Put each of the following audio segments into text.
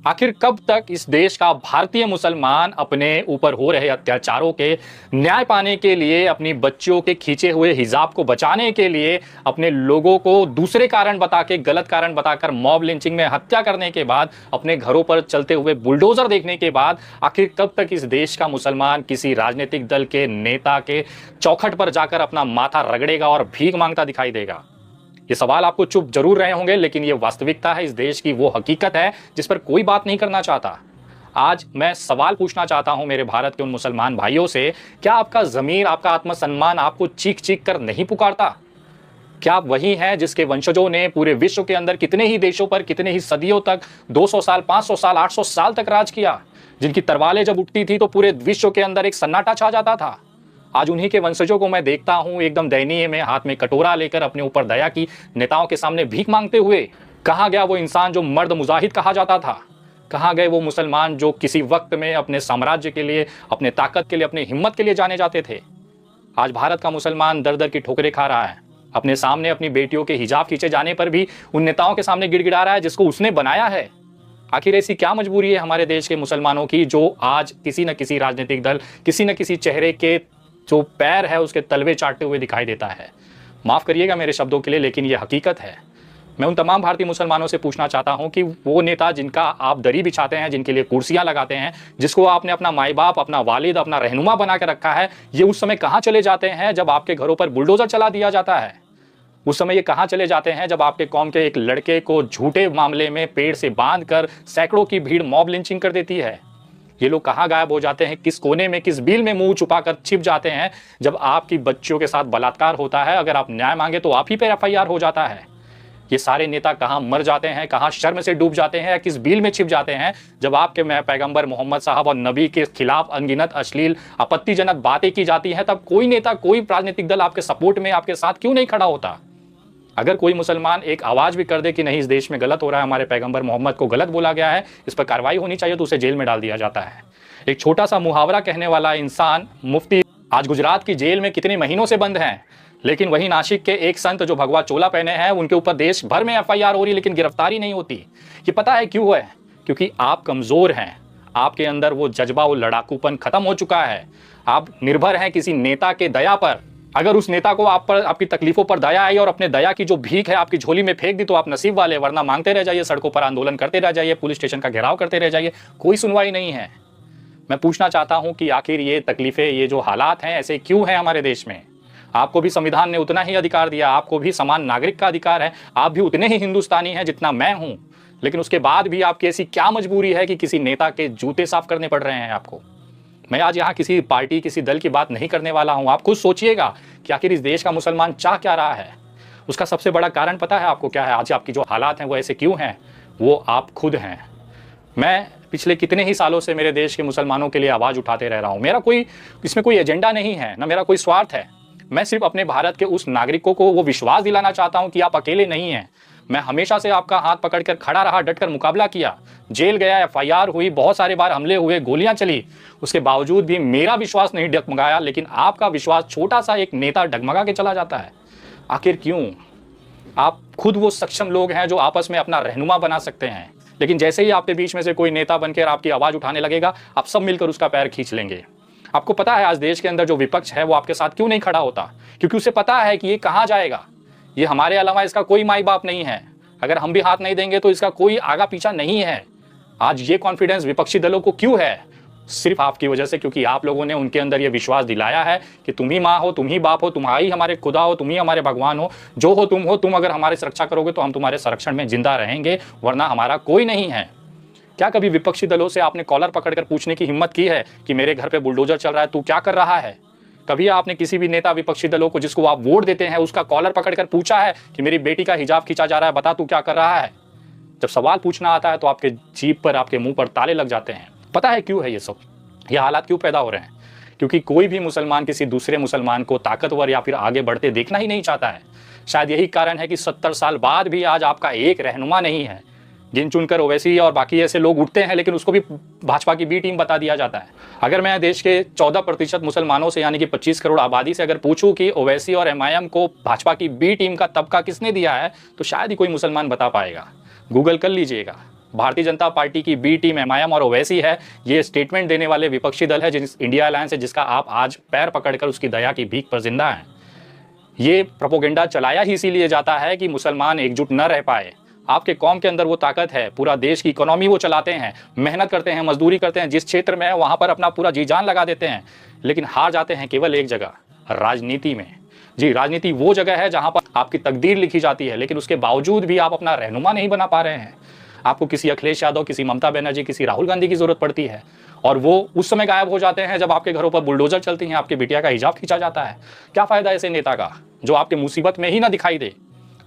आखिर कब तक इस देश का भारतीय मुसलमान अपने ऊपर हो रहे अत्याचारों के न्याय पाने के लिए, अपनी बच्चियों के खींचे हुए हिजाब को बचाने के लिए, अपने लोगों को दूसरे कारण बता के, गलत कारण बताकर मॉब लिंचिंग में हत्या करने के बाद, अपने घरों पर चलते हुए बुलडोजर देखने के बाद, आखिर कब तक इस देश का मुसलमान किसी राजनीतिक दल के नेता के चौखट पर जाकर अपना माथा रगड़ेगा और भीख मांगता दिखाई देगा? ये सवाल आपको चुप जरूर रहे होंगे, लेकिन ये वास्तविकता है, इस देश की वो हकीकत है जिस पर कोई बात नहीं करना चाहता। आज मैं सवाल पूछना चाहता हूं मेरे भारत के उन मुसलमान भाइयों से, क्या आपका ज़मीर, आपका आत्मसम्मान आपको चीख चीख कर नहीं पुकारता? क्या आप वही हैं जिसके वंशजों ने पूरे विश्व के अंदर कितने ही देशों पर, कितने ही सदियों तक, 200 साल, 500 साल, 800 साल तक राज किया, जिनकी तलवारें जब उठती थी तो पूरे विश्व के अंदर एक सन्नाटा छा जाता था? आज उन्हीं के वंशजों को मैं देखता हूं एकदम दयनीय में, हाथ में कटोरा लेकर अपने ऊपर दया की नेताओं के सामने भीख मांगते हुए। कहां गया वो इंसान जो मर्द मुजाहिद कहा जाता था? कहां गए वो मुसलमान जो किसी वक्त में अपने साम्राज्य के लिए, अपने ताकत के लिए, अपनी हिम्मत के लिए जाने जाते थे? आज भारत का मुसलमान दर दर की ठोकरें खा रहा है। अपने सामने अपनी बेटियों के हिजाब खींचे जाने पर भी उन नेताओं के सामने गिड़गिड़ा रहा है जिसको उसने बनाया है। आखिर ऐसी क्या मजबूरी है हमारे देश के मुसलमानों की जो आज किसी न किसी राजनीतिक दल, किसी न किसी चेहरे के जो पैर है उसके तलवे चाटते हुए दिखाई देता है? माफ़ करिएगा मेरे शब्दों के लिए, लेकिन यह हकीकत है। मैं उन तमाम भारतीय मुसलमानों से पूछना चाहता हूं कि वो नेता जिनका आप दरी बिछाते हैं, जिनके लिए कुर्सियां लगाते हैं, जिसको आपने अपना माई बाप, अपना वालिद, अपना रहनुमा बना के रखा है, ये उस समय कहाँ चले जाते हैं जब आपके घरों पर बुलडोजर चला दिया जाता है? उस समय ये कहाँ चले जाते हैं जब आपके कौम के एक लड़के को झूठे मामले में पेड़ से बांध कर सैकड़ों की भीड़ मॉब लिंचिंग कर देती है? ये लोग कहाँ गायब हो जाते हैं, किस कोने में, किस बिल में मुंह छुपाकर छिप जाते हैं जब आपकी बच्चियों के साथ बलात्कार होता है? अगर आप न्याय मांगे तो आप ही पे एफआईआर हो जाता है। ये सारे नेता कहाँ मर जाते हैं, कहाँ शर्म से डूब जाते हैं, या किस बिल में छिप जाते हैं जब आपके पैगंबर मोहम्मद साहब और नबी के खिलाफ अनगिनत अश्लील आपत्तिजनक बातें की जाती हैं? तब कोई नेता, कोई राजनीतिक दल आपके सपोर्ट में, आपके साथ क्यों नहीं खड़ा होता? अगर कोई मुसलमान एक आवाज़ भी कर दे कि नहीं, इस देश में गलत हो रहा है, हमारे पैगंबर मोहम्मद को गलत बोला गया है, इस पर कार्रवाई होनी चाहिए, तो उसे जेल में डाल दिया जाता है। एक छोटा सा मुहावरा कहने वाला इंसान मुफ्ती आज गुजरात की जेल में कितने महीनों से बंद हैं, लेकिन वही नासिक के एक संत जो भगवा चोला पहने हैं, उनके ऊपर देश भर में एफआईआर हो रही, लेकिन गिरफ्तारी नहीं होती। ये पता है क्यों है? क्योंकि आप कमज़ोर हैं, आपके अंदर वो जज्बा, वो लड़ाकूपन खत्म हो चुका है। आप निर्भर हैं किसी नेता के दया पर। अगर उस नेता को आप पर, आपकी तकलीफों पर दया आई और अपने दया की जो भीख है आपकी झोली में फेंक दी, तो आप नसीब वाले, वरना मांगते रह जाइए, सड़कों पर आंदोलन करते रह जाइए, पुलिस स्टेशन का घेराव करते रह जाइए, कोई सुनवाई नहीं है। मैं पूछना चाहता हूं कि आखिर ये तकलीफें, ये जो हालात हैं, ऐसे क्यों हैं हमारे देश में? आपको भी संविधान ने उतना ही अधिकार दिया, आपको भी समान नागरिक का अधिकार है, आप भी उतने ही हिंदुस्तानी हैं जितना मैं हूं, लेकिन उसके बाद भी आपकी ऐसी क्या मजबूरी है कि किसी नेता के जूते साफ करने पड़ रहे हैं आपको? मैं आज यहाँ किसी पार्टी, किसी दल की बात नहीं करने वाला हूँ। आप खुद सोचिएगा कि आखिर इस देश का मुसलमान चाह क्या रहा है। उसका सबसे बड़ा कारण पता है आपको क्या है? आज आपकी जो हालात हैं वो ऐसे क्यों हैं? वो आप खुद हैं। मैं पिछले कितने ही सालों से मेरे देश के मुसलमानों के लिए आवाज़ उठाते रह रहा हूँ। मेरा कोई इसमें कोई एजेंडा नहीं है, ना मेरा कोई स्वार्थ है। मैं सिर्फ अपने भारत के उस नागरिकों को वो विश्वास दिलाना चाहता हूँ कि आप अकेले नहीं हैं। मैं हमेशा से आपका हाथ पकड़कर खड़ा रहा, डटकर मुकाबला किया, जेल गया, एफआईआर हुई, बहुत सारे बार हमले हुए, गोलियां चली, उसके बावजूद भी मेरा विश्वास नहीं डगमगाया, लेकिन आपका विश्वास छोटा सा एक नेता डगमगा के चला जाता है। आखिर क्यों? आप खुद वो सक्षम लोग हैं जो आपस में अपना रहनुमा बना सकते हैं, लेकिन जैसे ही आपके बीच में से कोई नेता बनकर आपकी आवाज़ उठाने लगेगा, आप सब मिलकर उसका पैर खींच लेंगे। आपको पता है आज देश के अंदर जो विपक्ष है वो आपके साथ क्यों नहीं खड़ा होता? क्योंकि उसे पता है कि ये कहाँ जाएगा। ये हमारे अलावा इसका कोई माई बाप नहीं है। अगर हम भी हाथ नहीं देंगे तो इसका कोई आगा पीछा नहीं है। आज ये कॉन्फिडेंस विपक्षी दलों को क्यों है? सिर्फ आपकी वजह से, क्योंकि आप लोगों ने उनके अंदर ये विश्वास दिलाया है कि तुम ही माँ हो, तुम ही बाप हो, तुम्हारी हमारे खुदा हो, तुम ही हमारे भगवान हो, जो हो, तुम अगर हमारी सुरक्षा करोगे तो हम तुम्हारे संरक्षण में जिंदा रहेंगे, वरना हमारा कोई नहीं है। क्या कभी विपक्षी दलों से आपने कॉलर पकड़कर पूछने की हिम्मत की है कि मेरे घर पे बुलडोजर चल रहा है, तू क्या कर रहा है? कभी आपने किसी भी नेता विपक्षी दलों को जिसको आप वोट देते हैं उसका कॉलर पकड़कर पूछा है कि मेरी बेटी का हिजाब खींचा जा रहा है, बता तू क्या कर रहा है? जब सवाल पूछना आता है तो आपके जीभ पर, आपके मुंह पर ताले लग जाते हैं। पता है क्यों है ये सब? ये हालात क्यों पैदा हो रहे हैं? क्योंकि कोई भी मुसलमान किसी दूसरे मुसलमान को ताकतवर या फिर आगे बढ़ते देखना ही नहीं चाहता है। शायद यही कारण है कि 70 साल बाद भी आज आपका एक रहनुमा नहीं है। गिन चुनकर ओवैसी और बाकी ऐसे लोग उठते हैं, लेकिन उसको भी भाजपा की बी टीम बता दिया जाता है। अगर मैं देश के 14% मुसलमानों से, यानी कि 25 करोड़ आबादी से अगर पूछूं कि ओवैसी और एमआईएम को भाजपा की बी टीम का तबका किसने दिया है, तो शायद ही कोई मुसलमान बता पाएगा। गूगल कर लीजिएगा। भारतीय जनता पार्टी की बी टीम एमआईएम और ओवैसी है, ये स्टेटमेंट देने वाले विपक्षी दल है जिस इंडिया अलायंस है, जिसका आप आज पैर पकड़कर उसकी दया की भीख पर जिंदा हैं। ये प्रोपोगेंडा चलाया ही इसीलिए जाता है कि मुसलमान एकजुट न रह पाए। आपके कौम के अंदर वो ताकत है, पूरा देश की इकोनॉमी वो चलाते हैं, मेहनत करते हैं, मजदूरी करते हैं, जिस क्षेत्र में है वहां पर अपना पूरा जी जान लगा देते हैं, लेकिन हार जाते हैं केवल एक जगह, राजनीति में। जी, राजनीति वो जगह है जहां पर आपकी तकदीर लिखी जाती है, लेकिन उसके बावजूद भी आप अपना रहनुमा नहीं बना पा रहे हैं। आपको किसी अखिलेश यादव, किसी ममता बनर्जी, किसी राहुल गांधी की जरूरत पड़ती है, और वो उस समय गायब हो जाते हैं जब आपके घरों पर बुलडोजर चलती हैं, आपकी बिटिया का हिजाब खींचा जाता है। क्या फायदा ऐसे नेता का जो आपके मुसीबत में ही ना दिखाई दे।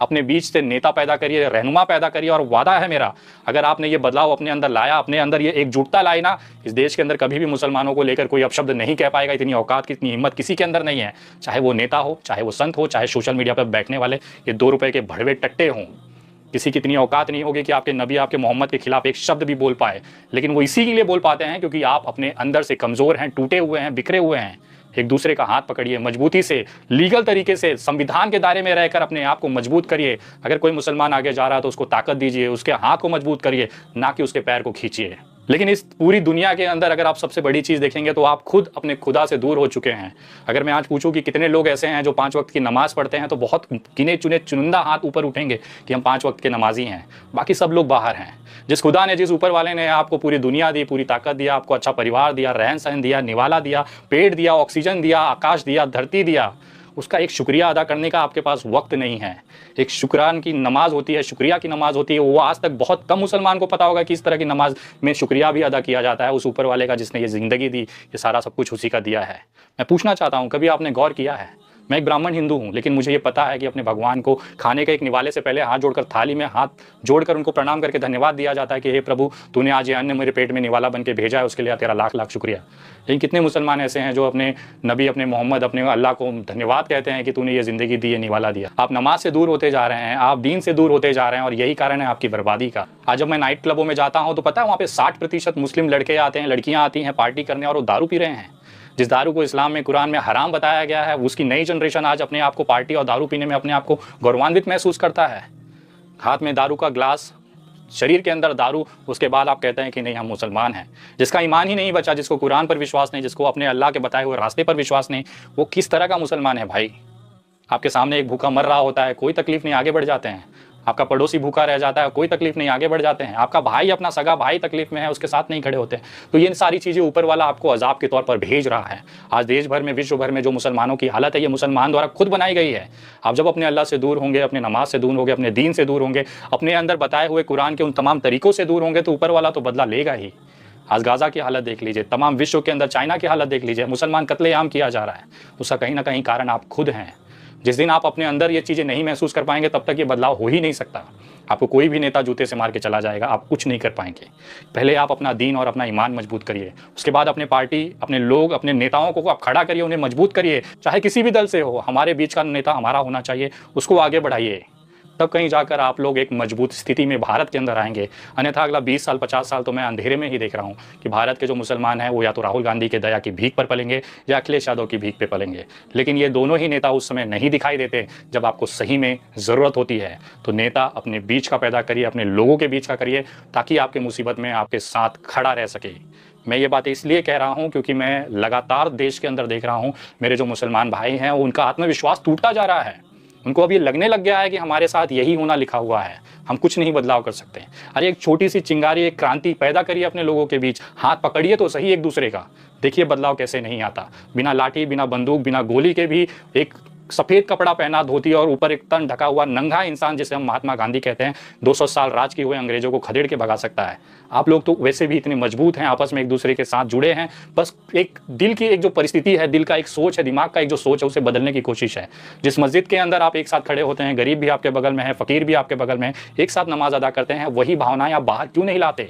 अपने बीच से नेता पैदा करिए, रहनुमा पैदा करिए, और वादा है मेरा, अगर आपने ये बदलाव अपने अंदर लाया, अपने अंदर ये एकजुटता लाई ना, इस देश के अंदर कभी भी मुसलमानों को लेकर कोई अपशब्द नहीं कह पाएगा। इतनी औकात की, इतनी हिम्मत किसी के अंदर नहीं है, चाहे वो नेता हो, चाहे वो संत हो, चाहे सोशल मीडिया पर बैठने वाले ये 2 रुपए के भड़वे टट्टे हों। किसी की इतनी औकात नहीं होगी कि आपके नबी, आपके मोहम्मद के खिलाफ एक शब्द भी बोल पाए। लेकिन वो इसी के लिए बोल पाते हैं क्योंकि आप अपने अंदर से कमजोर हैं, टूटे हुए हैं, बिखरे हुए हैं। एक दूसरे का हाथ पकड़िए, मजबूती से, लीगल तरीके से, संविधान के दायरे में रहकर अपने आप को मजबूत करिए। अगर कोई मुसलमान आगे जा रहा है तो उसको ताकत दीजिए, उसके हाथ को मजबूत करिए, ना कि उसके पैर को खींचिए। लेकिन इस पूरी दुनिया के अंदर अगर आप सबसे बड़ी चीज़ देखेंगे तो आप खुद अपने खुदा से दूर हो चुके हैं। अगर मैं आज पूछूं कि कितने लोग ऐसे हैं जो 5 वक्त की नमाज पढ़ते हैं, तो बहुत गिने चुने चुनिंदा हाथ ऊपर उठेंगे कि हम 5 वक्त के नमाजी हैं, बाकी सब लोग बाहर हैं। जिस खुदा ने, जिस ऊपर वाले ने आपको पूरी दुनिया दी, पूरी ताकत दिया, आपको अच्छा परिवार दिया, रहन सहन दिया, निवाला दिया, पेड़ दिया, ऑक्सीजन दिया, आकाश दिया, धरती दिया, उसका एक शुक्रिया अदा करने का आपके पास वक्त नहीं है। एक शुक्रान की नमाज होती है, शुक्रिया की नमाज होती है, वो आज तक बहुत कम मुसलमान को पता होगा कि इस तरह की नमाज में शुक्रिया भी अदा किया जाता है उस ऊपर वाले का जिसने ये ज़िंदगी दी, ये सारा सब कुछ उसी का दिया है। मैं पूछना चाहता हूँ, कभी आपने गौर किया है? मैं एक ब्राह्मण हिंदू हूँ, लेकिन मुझे ये पता है कि अपने भगवान को खाने के एक निवाले से पहले हाथ जोड़कर, थाली में हाथ जोड़कर उनको प्रणाम करके धन्यवाद दिया जाता है कि हे प्रभु, तूने आज ये अन्न मेरे पेट में निवाला बन के भेजा है, उसके लिए तेरा लाख लाख शुक्रिया। लेकिन कितने मुसलमान ऐसे हैं जो अपने नबी, अपने मोहम्मद, अपने अल्लाह को धन्यवाद कहते हैं कि तूने ये ज़िंदगी दी, ये निवाला दिया। आप नमाज से दूर होते जा रहे हैं, आप दीन से दूर होते जा रहे हैं, और यही कारण है आपकी बर्बादी का। आज जब मैं नाइट क्लबों में जाता हूँ तो पता है वहाँ पे 60% मुस्लिम लड़के आते हैं, लड़कियाँ आती हैं पार्टी करने, और वो दारू पी रहे हैं। जिस दारू को इस्लाम में, कुरान में हराम बताया गया है, उसकी नई जनरेशन आज अपने आप को पार्टी और दारू पीने में अपने आप को गौरवान्वित महसूस करता है। हाथ में दारू का ग्लास, शरीर के अंदर दारू, उसके बाद आप कहते हैं कि नहीं हम मुसलमान हैं। जिसका ईमान ही नहीं बचा, जिसको कुरान पर विश्वास नहीं, जिसको अपने अल्लाह के बताए हुए रास्ते पर विश्वास नहीं, वो किस तरह का मुसलमान है भाई? आपके सामने एक भूखा मर रहा होता है, कोई तकलीफ नहीं, आगे बढ़ जाते हैं। आपका पड़ोसी भूखा रह जाता है, कोई तकलीफ नहीं, आगे बढ़ जाते हैं। आपका भाई, अपना सगा भाई तकलीफ में है, उसके साथ नहीं खड़े होते। तो ये सारी चीज़ें ऊपर वाला आपको अजाब के तौर पर भेज रहा है। आज देश भर में, विश्व भर में जो मुसलमानों की हालत है, ये मुसलमान द्वारा खुद बनाई गई है। आप जब अपने अल्लाह से दूर होंगे, अपने नमाज से दूर होंगे, अपने दीन से दूर होंगे, अपने अंदर बताए हुए कुरान के उन तमाम तरीकों से दूर होंगे, तो ऊपर वाला तो बदला लेगा ही। आज गाज़ा की हालत देख लीजिए, तमाम विश्व के अंदर चाइना की हालत देख लीजिए, मुसलमान कत्लेआम किया जा रहा है। उसका कहीं ना कहीं कारण आप खुद हैं। जिस दिन आप अपने अंदर ये चीज़ें नहीं महसूस कर पाएंगे, तब तक ये बदलाव हो ही नहीं सकता। आपको कोई भी नेता जूते से मार के चला जाएगा, आप कुछ नहीं कर पाएंगे। पहले आप अपना दीन और अपना ईमान मजबूत करिए, उसके बाद अपने पार्टी, अपने लोग, अपने नेताओं को आप खड़ा करिए, उन्हें मजबूत करिए, चाहे किसी भी दल से हो। हमारे बीच का नेता हमारा होना चाहिए, उसको आगे बढ़ाइए, तब कहीं जाकर आप लोग एक मजबूत स्थिति में भारत के अंदर आएंगे। अन्यथा अगला 20 साल 50 साल तो मैं अंधेरे में ही देख रहा हूँ कि भारत के जो मुसलमान हैं वो या तो राहुल गांधी के दया की भीख पर पलेंगे या अखिलेश यादव की भीख पे पलेंगे। लेकिन ये दोनों ही नेता उस समय नहीं दिखाई देते जब आपको सही में ज़रूरत होती है। तो नेता अपने बीच का पैदा करिए, अपने लोगों के बीच का करिए, ताकि आपके मुसीबत में आपके साथ खड़ा रह सके। मैं ये बात इसलिए कह रहा हूँ क्योंकि मैं लगातार देश के अंदर देख रहा हूँ मेरे जो मुसलमान भाई हैं उनका आत्मविश्वास टूटता जा रहा है। उनको अब ये लगने लग गया है कि हमारे साथ यही होना लिखा हुआ है, हम कुछ नहीं बदलाव कर सकते। अरे एक छोटी सी चिंगारी, एक क्रांति पैदा करिए अपने लोगों के बीच, हाथ पकड़िए तो सही एक दूसरे का। देखिए बदलाव कैसे नहीं आता। बिना लाठी, बिना बंदूक, बिना गोली के भी एक सफ़ेद कपड़ा पहना, धोती और ऊपर एक तन ढका हुआ नंगा इंसान, जिसे हम महात्मा गांधी कहते हैं, 200 साल राज किए हुए अंग्रेजों को खदेड़ के भगा सकता है। आप लोग तो वैसे भी इतने मजबूत हैं, आपस में एक दूसरे के साथ जुड़े हैं। बस एक दिल की एक जो परिस्थिति है, दिल का एक सोच है, दिमाग का एक जो सोच है, उसे बदलने की कोशिश है। जिस मस्जिद के अंदर आप एक साथ खड़े होते हैं, गरीब भी आपके बगल में है, फ़कीर भी आपके बगल में है, एक साथ नमाज अदा करते हैं, वही भावनाएं आप बाहर क्यों नहीं लाते?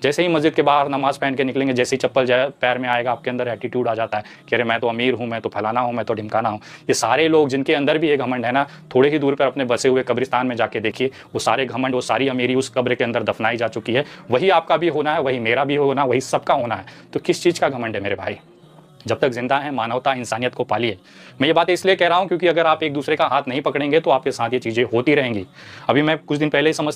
जैसे ही मस्जिद के बाहर नमाज पहन के निकलेंगे, जैसे ही चप्पल पैर में आएगा, आपके अंदर एटीट्यूड आ जाता है कि अरे मैं तो अमीर हूँ, मैं तो फलाना हूँ, मैं तो ढिमकाना हूँ। ये सारे लोग जिनके अंदर भी एक घमंड है ना, थोड़े ही दूर पर अपने बसे हुए कब्रिस्तान में जाके देखिए, वो सारे घमंड, वो सारी अमीरी उस कब्र के अंदर दफनाई जा चुकी है। वही आपका भी होना है, वही मेरा भी होना, वही सबका होना है। तो किस चीज़ का घमंड है मेरे भाई? जब तक जिंदा है, मानवता, इंसानियत को पालिए। मैं ये बात इसलिए कह रहा हूँ क्योंकि अगर आप एक दूसरे का हाथ नहीं पकड़ेंगे तो आपके साथ ये चीज़ें होती रहेंगी। अभी मैं कुछ दिन पहले ही समझ